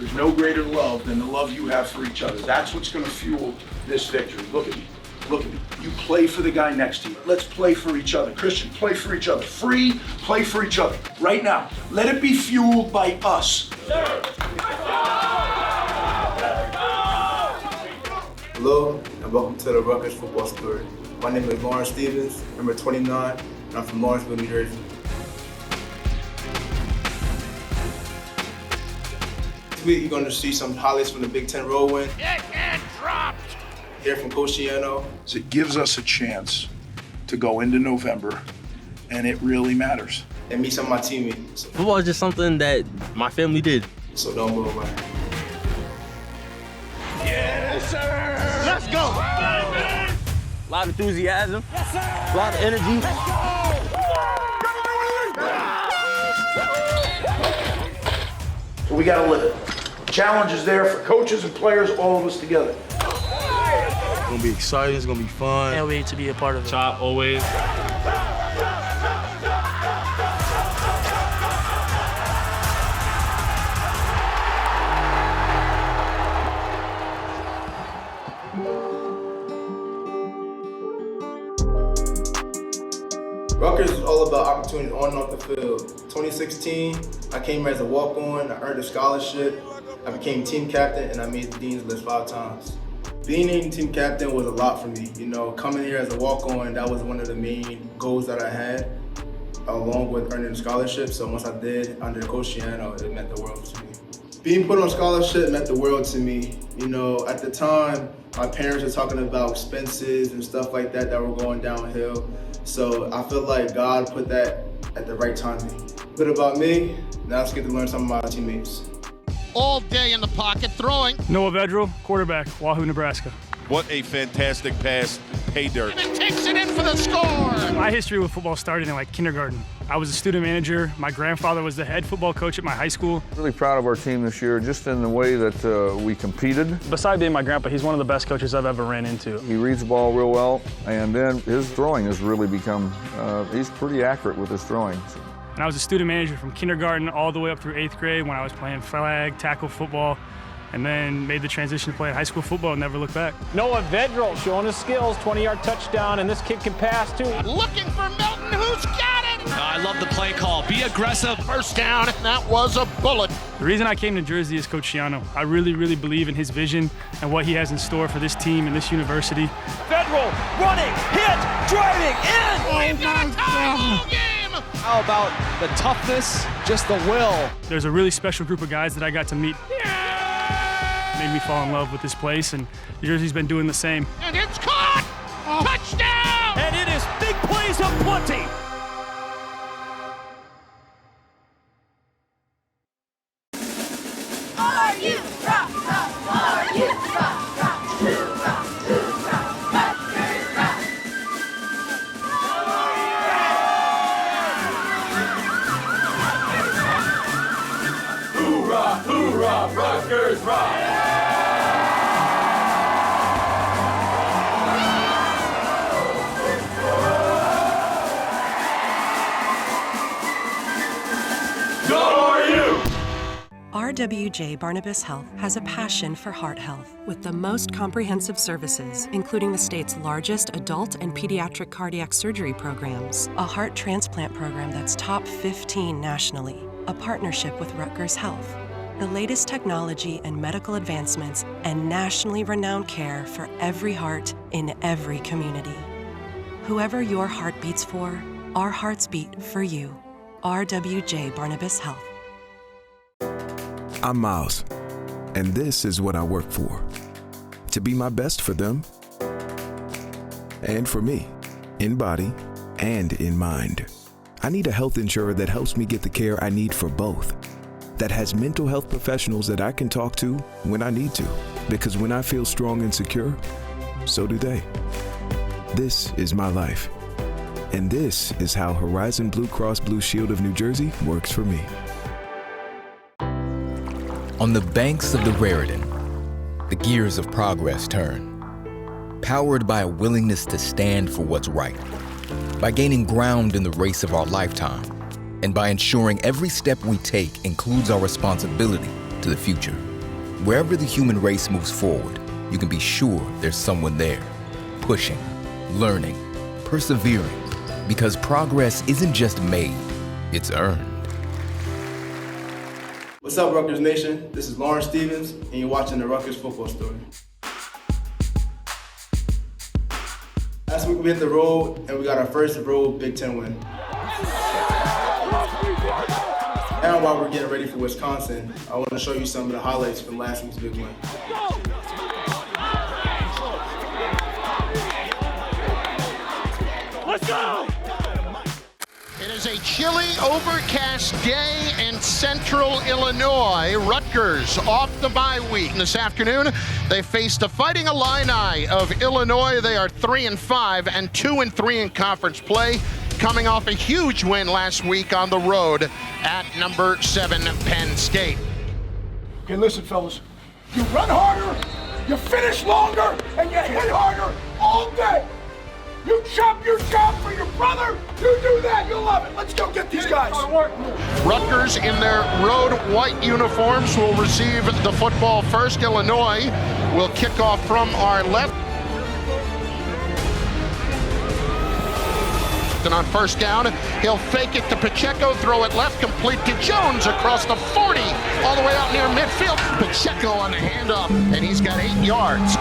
There's no greater love than the love you have for each other. That's what's going to fuel this victory. Look at me. Look at me. You play for the guy next to you. Let's play for each other. Christian, play for each other. Free, play for each other. Right now, let it be fueled by us. Hello, and welcome to the Rutgers football story. My name is Lawrence Stevens, number 29, and I'm from Lawrenceville, New Jersey. This week, you're going to see some highlights from the Big Ten road win. It get dropped! Hear from Coach Shiano. It gives us a chance to go into November, and it really matters. And meet some of my teammates. Football is just something that my family did. So don't move away. Yes, sir! Let's go! A lot of enthusiasm, yes, sir! A lot of energy. Let's So we got to live it. Challenge is there for coaches and players, all of us together. It's gonna be exciting, it's gonna be fun. Can't wait to be a part of it. Chop always. Rutgers is all about opportunities on and off the field. 2016, I came here as a walk-on, I earned a scholarship, I became team captain, and I made the Dean's List 5 times. Being named team captain was a lot for me. You know, coming here as a walk-on, that was one of the main goals that I had, along with earning a scholarship. So once I did, under Coach Shiano, it meant the world to me. Being put on scholarship meant the world to me. You know, at the time, my parents were talking about expenses and stuff like that were going downhill. So I feel like God put that at the right timing. But about me, now let's get to learn some of my teammates. All day in the pocket, throwing. Noah Vedral, quarterback, Wahoo, Nebraska. What a fantastic pass, pay dirt. And takes it in for the score. My history with football started in kindergarten. I was a student manager. My grandfather was the head football coach at my high school. Really proud of our team this year, just in the way that we competed. Besides being my grandpa, he's one of the best coaches I've ever ran into. He reads the ball real well, and then his throwing has really become, he's pretty accurate with his throwing. And I was a student manager from kindergarten all the way up through 8th grade when I was playing flag, tackle football, and then made the transition to playing high school football and never looked back. Noah Vedral showing his skills, 20-yard touchdown, and this kid can pass too. Looking for Milton, who's got it? I love the play call. Be aggressive. First down, and that was a bullet. The reason I came to Jersey is Coach Shiano. I really, really believe in his vision and what he has in store for this team and this university. Vedral running, hit, driving, in. We've got a tie ball game. How about the toughness, just the will? There's a really special group of guys that I got to meet. Made me fall in love with this place, and New Jersey's been doing the same. And it's caught! Touchdown! And it is big plays aplenty. Are you rock, rock? Are you rock, rock? True rock, Rutgers rock. Hoorah, hoorah, Rutgers rock! RWJ Barnabas Health has a passion for heart health with the most comprehensive services, including the state's largest adult and pediatric cardiac surgery programs, a heart transplant program that's top 15 nationally, a partnership with Rutgers Health, the latest technology and medical advancements, and nationally renowned care for every heart in every community. Whoever your heart beats for, our hearts beat for you. RWJ Barnabas Health. I'm Miles, and this is what I work for. To be my best for them, and for me, in body and in mind. I need a health insurer that helps me get the care I need for both. That has mental health professionals that I can talk to when I need to. Because when I feel strong and secure, so do they. This is my life. And this is how Horizon Blue Cross Blue Shield of New Jersey works for me. On the banks of the Raritan, the gears of progress turn. Powered by a willingness to stand for what's right. By gaining ground in the race of our lifetime. And by ensuring every step we take includes our responsibility to the future. Wherever the human race moves forward, you can be sure there's someone there, pushing, learning, persevering, because progress isn't just made, it's earned. What's up, Rutgers Nation? This is Lawrence Stevens, and you're watching the Rutgers Football Story. Last week we hit the road, and we got our first road Big Ten win. Now while we're getting ready for Wisconsin, I want to show you some of the highlights from last week's big win. Let's go! It is a chilly, overcast day in central Illinois. Rutgers off the bye week. This afternoon, they face the Fighting Illini of Illinois. They are 3-5 and 2-3 in conference play, coming off a huge win last week on the road at number 7 Penn State. Okay, listen, fellas. You run harder, you finish longer, and you hit harder all day. You chop your job for your brother. You do that, you'll love it. Let's go get these guys. Rutgers in their road white uniforms will receive the football first. Illinois will kick off from our left. And on first down, he'll fake it to Pacheco, throw it left, complete to Jones across the 40, all the way out near midfield. Pacheco on the handoff, and he's got 8 yards.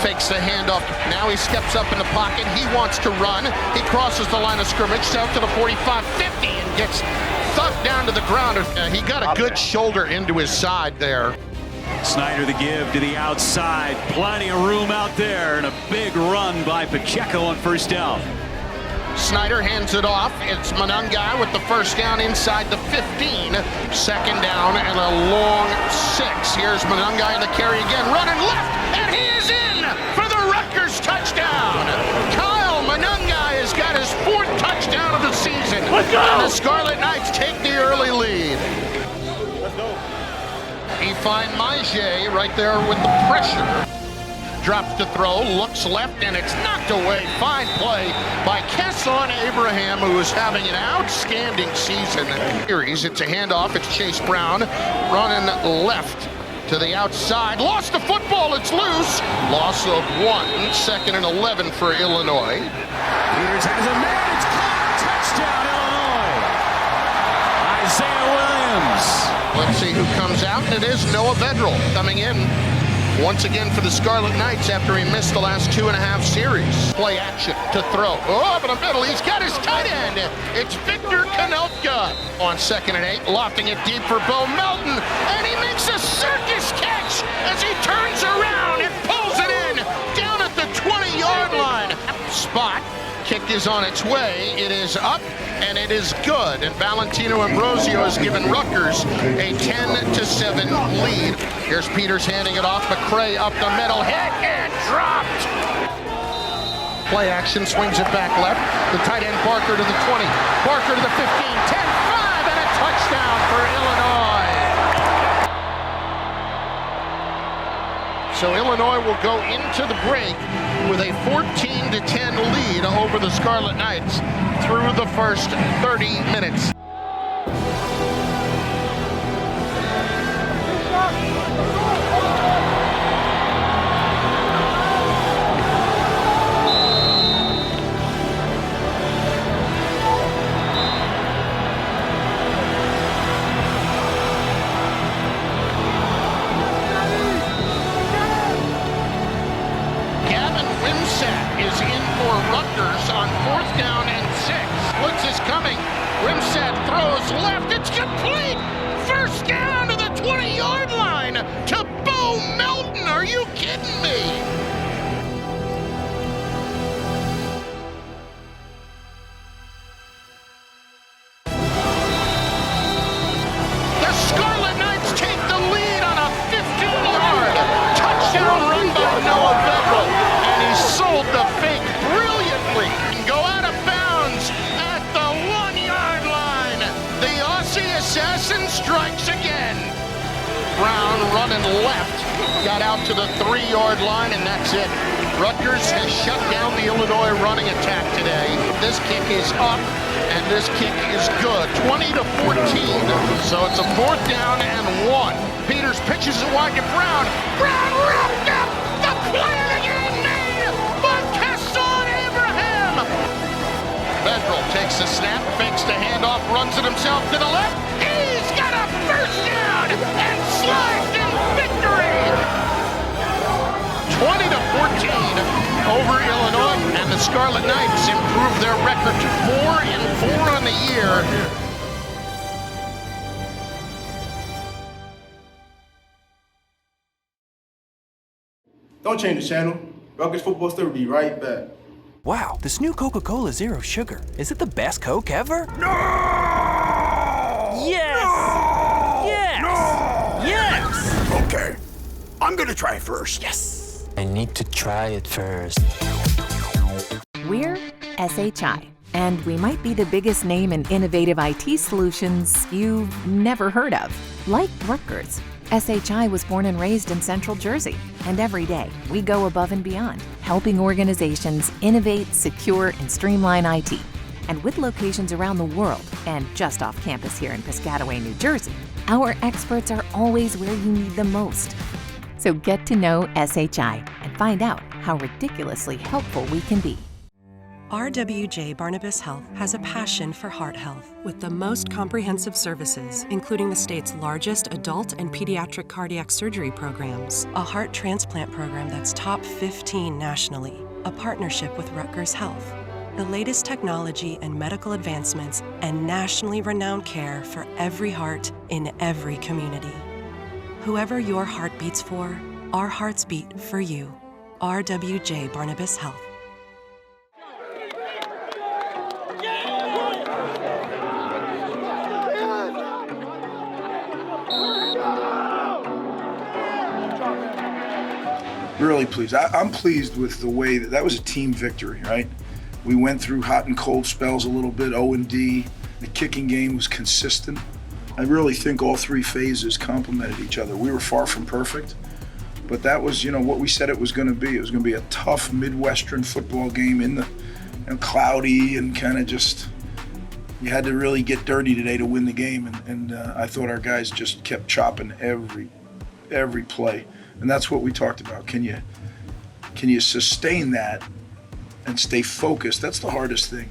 Fakes the handoff. Now he steps up in the pocket. He wants to run. He crosses the line of scrimmage, out to the 45-50, and gets thugged down to the ground. He got a good shoulder into his side there. Snyder the give to the outside. Plenty of room out there, and a big run by Pacheco on first down. Snyder hands it off. It's Monangai with the first down inside the 15. Second down and a long 6. Here's Monangai in the carry again, running left, and he is in for the Rutgers touchdown. Kyle Monangai has got his 4th touchdown of the season. Let's go! And the Scarlet Knights take the early lead. Let's go. He finds Maje right there with the pressure. Drops to throw, looks left, and it's knocked away. Fine play by Kesson Abraham, who is having an outstanding season. It's a handoff. It's Chase Brown running left to the outside. Lost the football. It's loose. Loss of 1. 2nd and 11 for Illinois. Peters has a man. It's caught. Touchdown, Illinois. Isaiah Williams. Let's see who comes out. It is Noah Vedral coming in once again for the Scarlet Knights after he missed the last 2.5 series. Play action to throw. Oh, up in the middle. He's got his tight end. It's Victor Kanelka on 2nd and 8, lofting it deep for Bo Melton, and he makes a circus catch as he turns around and pulls it in down at the 20-yard line. Spot. Kick is on its way. It is up, and it is good. And Valentino Ambrosio has given Rutgers a 10-7 lead. Here's Peters handing it off. McCray up the middle. Hit and dropped. Play action, swings it back left. The tight end Barker to the 20. Barker to the 15. 10-5, and a touchdown for Illinois. So Illinois will go into the break with a 14-10 lead over the Scarlet Knights through the first 30 minutes. Is in for Rutgers on 4th down and 6. Blitz is coming. Wimsatt throws left. It's complete. First down to the 20-yard line to Bo Melton. Are you kidding me? The Scarlet Knights take the lead on a 15-yard touchdown run by Noah Vedral. Sold the fake brilliantly and go out of bounds at the 1-yard line. The Aussie assassin strikes again. Brown running left, got out to the 3-yard line, and that's it. Rutgers has shut down the Illinois running attack today. This kick is up, and this kick is good. 20-14. So it's a 4th down and 1. Peters pitches it wide to Brown. Brown wrapped up. The play of the game made by Kesson Abraham. Vedral takes the snap, fakes the handoff, runs it himself to the left. He's got a first down and slides in victory. 20-14 over Illinois, and the Scarlet Knights improve their record to 4-4 on the year. Don't change the channel. Rutgers football still will be right back. Wow, this new Coca-Cola Zero Sugar. Is it the best Coke ever? No! Yes! No! Yes! No! Yes! Okay, I'm gonna try it first. Yes! I need to try it first. We're SHI, and we might be the biggest name in innovative IT solutions you've never heard of. Like Rutgers, SHI was born and raised in Central Jersey, and every day we go above and beyond, helping organizations innovate, secure, and streamline IT. And with locations around the world and just off campus here in Piscataway, New Jersey, our experts are always where you need them most. So get to know SHI and find out how ridiculously helpful we can be. RWJ Barnabas Health has a passion for heart health with the most comprehensive services, including the state's largest adult and pediatric cardiac surgery programs, a heart transplant program that's top 15 nationally, a partnership with Rutgers Health, the latest technology and medical advancements, and nationally renowned care for every heart in every community. Whoever your heart beats for, our hearts beat for you. RWJ Barnabas Health. Really pleased. I'm pleased with the way that was a team victory, right? We went through hot and cold spells a little bit, O&D. The kicking game was consistent. I really think all 3 phases complemented each other. We were far from perfect, but that was, what we said it was going to be. It was going to be a tough Midwestern football game in the cloudy and kind of just, you had to really get dirty today to win the game. And I thought our guys just kept chopping every play. And that's what we talked about. Can you sustain that and stay focused? That's the hardest thing.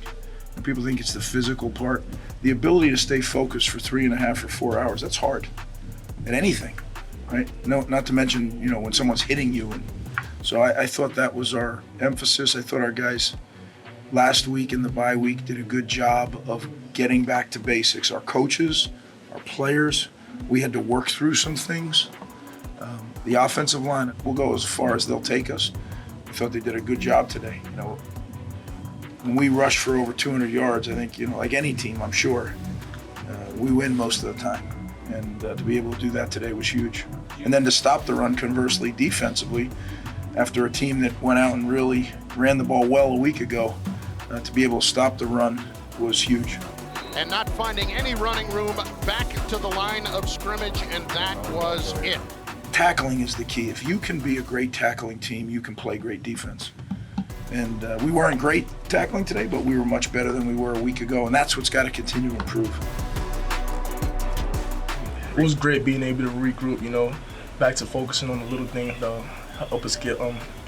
And people think it's the physical part. The ability to stay focused for 3.5 or 4 hours, that's hard at anything, right? No, not to mention, when someone's hitting you. And so I thought that was our emphasis. I thought our guys last week in the bye week did a good job of getting back to basics. Our coaches, our players, we had to work through some things. The offensive line will go as far as they'll take us. I thought they did a good job today. When we rush for over 200 yards, I think, like any team, I'm sure, we win most of the time. And to be able to do that today was huge. And then to stop the run, conversely, defensively, after a team that went out and really ran the ball well a week ago, to be able to stop the run was huge. And not finding any running room back to the line of scrimmage, and that was it. Tackling is the key. If you can be a great tackling team, you can play great defense. And we weren't great tackling today, but we were much better than we were a week ago, and that's what's got to continue to improve. It was great being able to regroup, back to focusing on the little things that help us get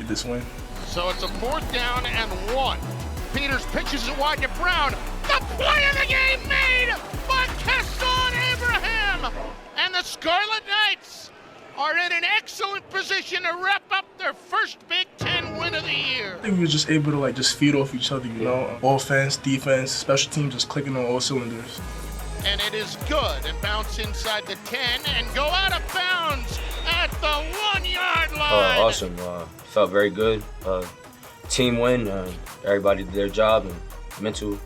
this win. So it's a 4th down and 1. Peters pitches it wide to Brown. The play of the game made by Kesson Abraham. And the Scarlet Knights are in an excellent position to wrap up their first Big Ten win of the year. I think we were just able to just feed off each other, offense, defense, special teams just clicking on all cylinders. And it is good and bounce inside the 10 and go out of bounds at the 1-yard line. Awesome. Felt very good. Team win. Everybody did their job and mental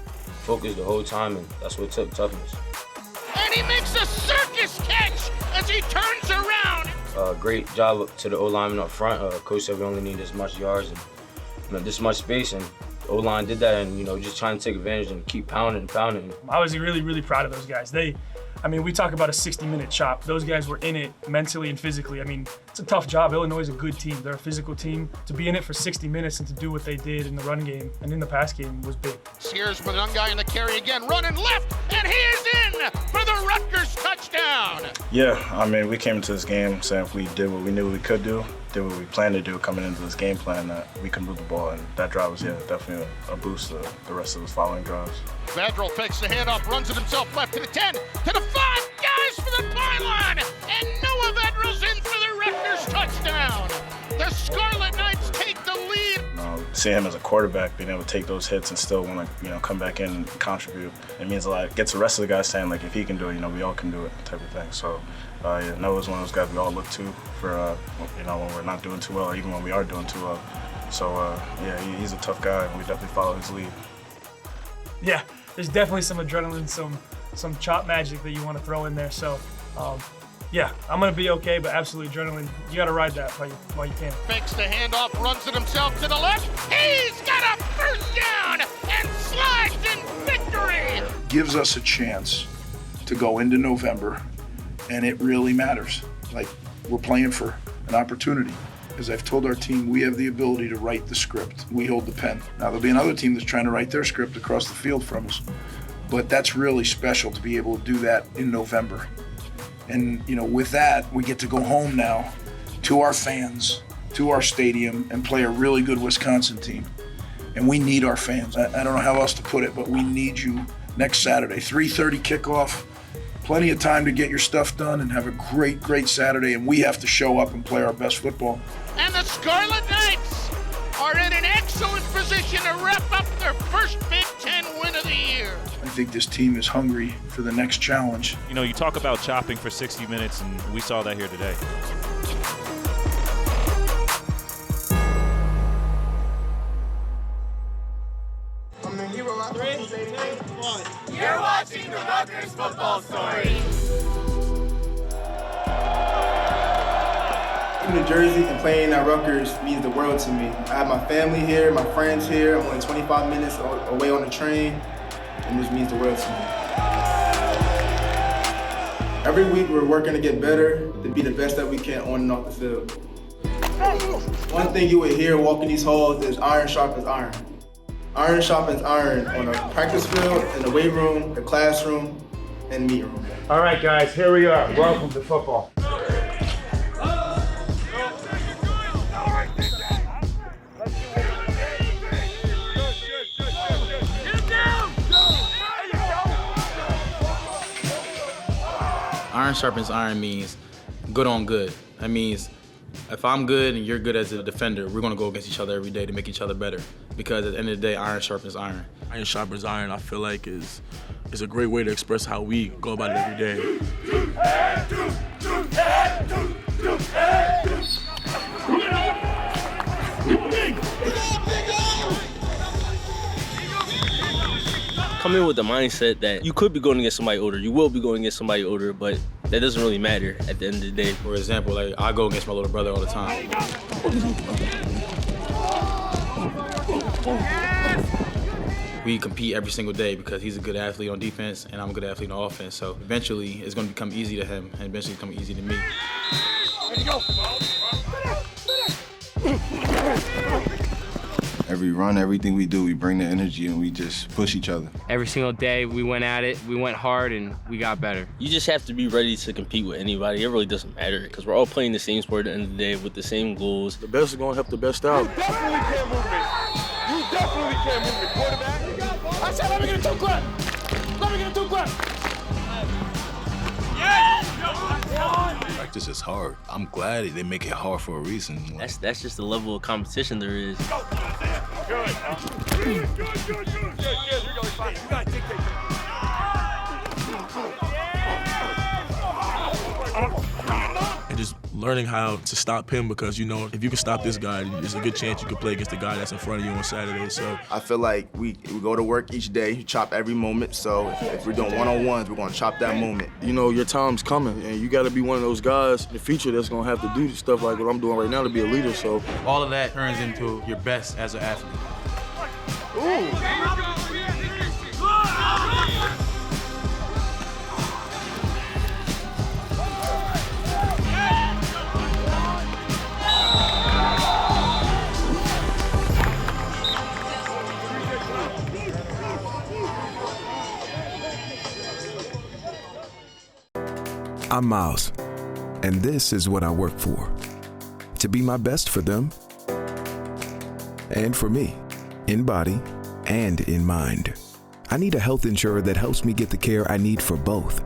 focus the whole time, and that's what took toughness. And he makes a circus catch as he turns around. Great job to the O-lineman up front. Coach said we only need this much yards and this much space, and The O-line did that, and, you know, just trying to take advantage and keep pounding and pounding. I was really, really proud of those guys. I mean, we talk about a 60-minute chop. Those guys were in it mentally and physically. I mean, it's a tough job. Illinois is a good team. They're a physical team. To be in it for 60 minutes and to do what they did in the run game and in the pass game was big. Sears with a young guy in the carry again, running left, and he is in for the Rutgers touchdown. Yeah, I mean, we came into this game saying if we did what we knew we could do, did what we planned to do coming into this game plan, that we could move the ball, and that drive was, definitely a boost to the rest of those following drives. Vedral fakes the handoff, runs it himself left to the 10, to the 5, guys for the pylon, and Noah Vedral's in for the Rutgers touchdown. The Scarlet Knights take the lead. Seeing him as a quarterback, being able to take those hits and still want to, come back in and contribute, it means a lot. It gets the rest of the guys saying, like, if he can do it, we all can do it, type of thing. So, Noah's one of those guys we all look to for, when we're not doing too well, or even when we are doing too well. So, he's a tough guy, and we definitely follow his lead. Yeah, there's definitely some adrenaline, some chop magic that you want to throw in there. So, I'm going to be okay, but absolutely adrenaline. You got to ride that while you can. Fakes the handoff, runs it himself to the left. He's got a first down and slides in victory. Gives us a chance to go into November, and it really matters. Like, we're playing for an opportunity. As I've told our team, we have the ability to write the script. We hold the pen. Now, there'll be another team that's trying to write their script across the field from us. But that's really special to be able to do that in November. And, with that, we get to go home now to our fans, to our stadium, and play a really good Wisconsin team. And we need our fans. I don't know how else to put it, but we need you next Saturday. 3:30 kickoff. Plenty of time to get your stuff done and have a great, great Saturday. And we have to show up and play our best football. And the Scarlet Knights are in an excellent position to wrap up their first Big Ten win of the year. I think this team is hungry for the next challenge. You talk about chopping for 60 minutes, and we saw that here today. You're watching the Rutgers football story. Coming to Jersey and playing at Rutgers means the world to me. I have my family here, my friends here. I'm only 25 minutes away on the train, and this means the world to me. Every week we're working to get better, to be the best that we can on and off the field. One thing you would hear walking these halls is iron sharpens iron. Iron sharpens iron on a practice field, in the weight room, the classroom, and meet room. All right, guys, here we are. Welcome to football. Iron sharpens iron means good on good. That means if I'm good and you're good as a defender, we're gonna go against each other every day to make each other better. Because at the end of the day, iron sharpens iron. Iron sharpens iron, I feel like is a great way to express how we go about it every day. Come in with the mindset that you could be going against somebody older, you will be going against somebody older, but that doesn't really matter at the end of the day. For example, like I go against my little brother all the time. We compete every single day because he's a good athlete on defense and I'm a good athlete on offense. So eventually it's going to become easy to him and eventually become easy to me. Every run, everything we do, we bring the energy and we just push each other. Every single day we went at it, we went hard and we got better. You just have to be ready to compete with anybody. It really doesn't matter because we're all playing the same sport at the end of the day with the same goals. The best is going to help the best out. You definitely can't move me. You definitely can't move me, quarterback. I said, let me get a 2 clap. Let me get a 2 clap. Practice is hard. I'm glad they make it hard for a reason. That's just the level of competition there is. Good. Good. You're going fine. You got to dictate. And just learning how to stop him because, if you can stop this guy, there's a good chance you can play against the guy that's in front of you on Saturday. So I feel like we go to work each day, you chop every moment. So if we're doing one-on-ones, we're going to chop that moment. Your time's coming, and you got to be one of those guys in the future that's going to have to do stuff like what I'm doing right now to be a leader. So all of that turns into your best as an athlete. I'm Miles, and this is what I work for. To be my best for them and for me, in body and in mind. I need a health insurer that helps me get the care I need for both,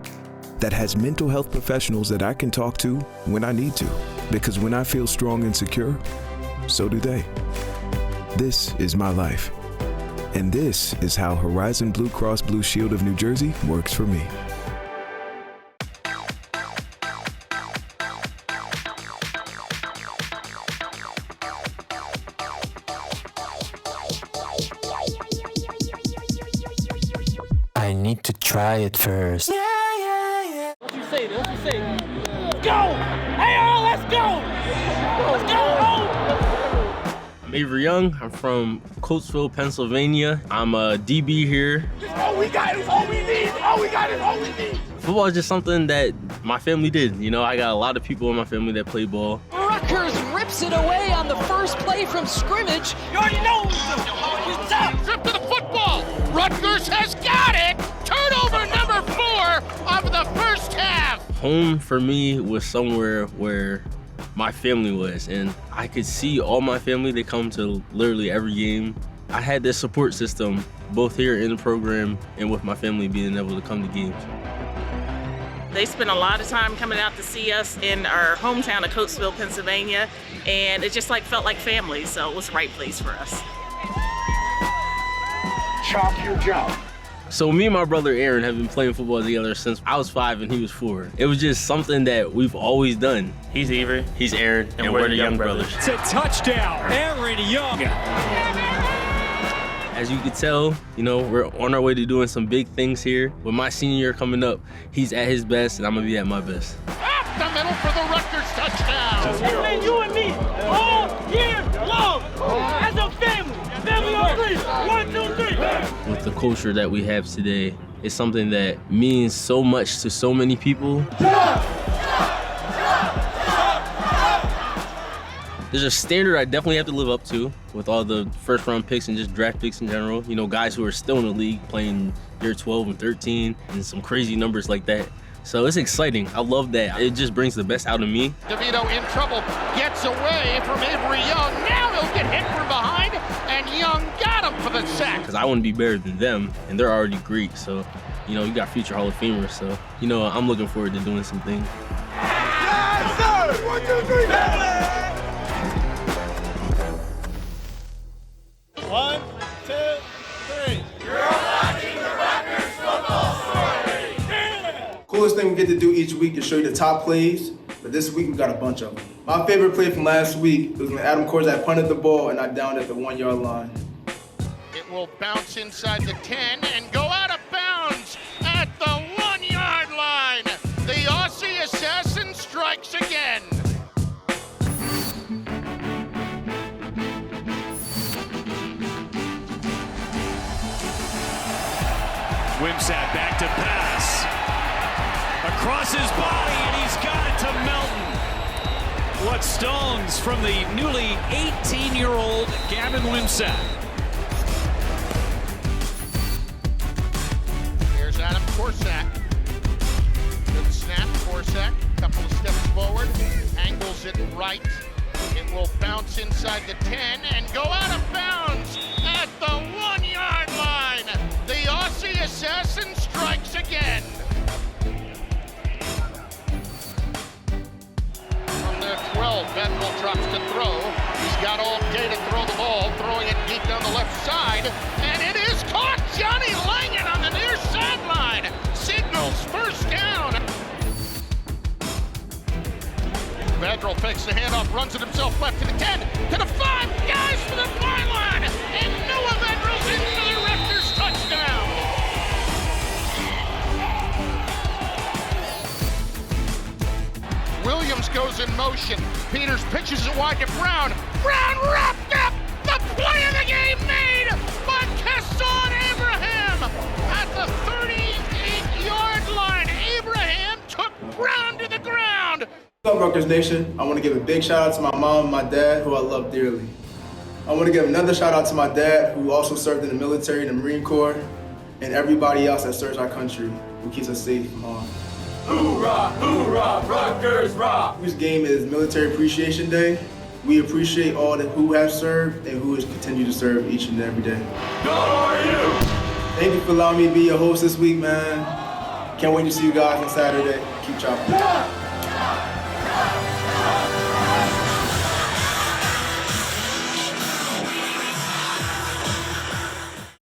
that has mental health professionals that I can talk to when I need to, because when I feel strong and secure, so do they. This is my life, and this is how Horizon Blue Cross Blue Shield of New Jersey works for me. I need to try it first. What you say? What you say? Go! Hey, all, let's go! Let's go! I'm Avery Young. I'm from Coatesville, Pennsylvania. I'm a DB here. All we got is all we need. All we got is all we need. Football is just something that my family did. You know, I got a lot of people in my family that play ball. Rutgers rips it away on the first play from scrimmage. You already know what's up. Trip to the football. Rutgers has got it. Turnover number 4 of the first half. Home for me was somewhere where my family was, and I could see all my family. They come to literally every game. I had this support system both here in the program and with my family being able to come to games. They spent a lot of time coming out to see us in our hometown of Coatesville, Pennsylvania, and it just felt like family, so it was the right place for us. Chop your job. So me and my brother Aaron have been playing football together since I was 5 and he was 4. It was just something that we've always done. He's Avery. He's Aaron. And we're the Young brothers. It's a touchdown, Aaron Young. As you can tell, you know, we're on our way to doing some big things here. With my senior year coming up, he's at his best and I'm gonna be at my best. Up the middle for the Rutgers touchdown. It's been you and me all year long. As a family. Family on 3. 1, 2, 3. With the culture that we have today, it's something that means so much to so many people. There's a standard I definitely have to live up to with all the first round picks and just draft picks in general. You know, guys who are still in the league playing year 12 and 13 and some crazy numbers like that. So it's exciting. I love that. It just brings the best out of me. DeVito in trouble, gets away from Avery Young. Now he'll get hit from behind, and Young got him for the sack. Because I want to be better than them, and they're already great. So, you know, you got future Hall of Famers. So, you know, I'm looking forward to doing some things. Yes, sir! 1, 2, 3, family! 1, 2, 3. You're watching the Rutgers football story. Yeah. Coolest thing we get to do each week is show you the top plays, but this week we got a bunch of them. My favorite play from last week was when Adam Korzak punted the ball and I downed at the 1 yard line. It will bounce inside the 10 and go out of bounds at the 1 yard line. The Aussie assassin strikes again. Wimsatt back to pass. Across his body, and he's got it to Melton. What stones from the newly 18-year-old Gavin Wimsatt. Here's Adam Korzak. Good snap, Korzak. Couple of steps forward, angles it right. It will bounce inside the 10 and go out of bounds at the 1 yard line. The Aussie assassin strikes again. From their 12, Bedwell drops to throw. He's got all day to throw the ball, throwing it deep down the left side, and it is caught. Johnny Langan on the near sideline signals first down. Bedwell fakes the handoff, runs it himself left to the 10, to the 5, guys for the byline, and Noah Bedwell's in for the Rutgers touchdown. Williams goes in motion. Peters pitches it wide to Brown. Brown wrapped up. The play of the game made by What's up, Rutgers Nation? I want to give a big shout out to my mom and my dad, who I love dearly. I want to give another shout out to my dad, who also served in the military and the Marine Corps, and everybody else that serves our country, who keeps us safe from harm. Hoorah, hoorah, Rutgers rock! This game is Military Appreciation Day. We appreciate all who have served and who has continued to serve each and every day. Good are you? Thank you for allowing me to be your host this week, man. Can't wait to see you guys on Saturday. Keep chopping.